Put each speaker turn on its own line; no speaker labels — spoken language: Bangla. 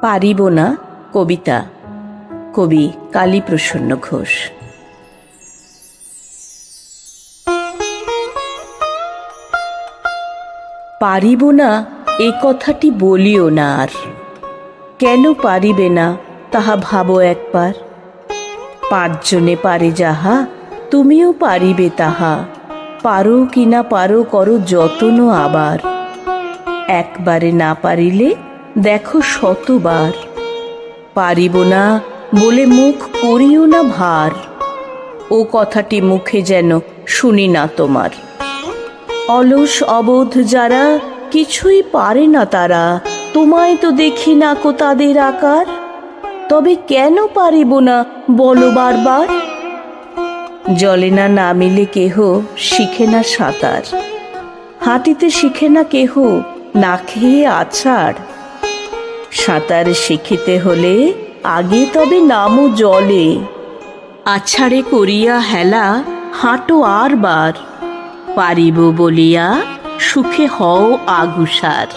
পারিব না কবিতা, কবি কালীপ্রসন্ন ঘোষ। পারিব না এ কথাটি বলিও না আর, কেন পারিবে না তাহা ভাবো একবার। পাঁচজনে পারে যাহা, তুমিও পারিবে তাহা, পারো কি না পারো করো যত্ন আবার। একবারে না পারিলে দেখো শতবার। পারিব না বলে মুখ করিও না ভার, ও কথাটি মুখে যেন শুনি না তোমার। অলস অবোধ যারা, কিছুই পারে না তারা, তোমায় তো দেখি না কো তাদের আকার। তবে কেন পারিব না বলো বারবার। জলে না নামিলে কেহ শিখে না সাঁতার, হাঁটিতে শিখে না কেহ না খেয়ে আছাড়। সাঁতার শিখিতে হলে আগে তবে নামো জলে, আছাড়ে করিয়া হেলা হাঁটো আর বার। পারিব বলিয়া সুখে হও আগুসার।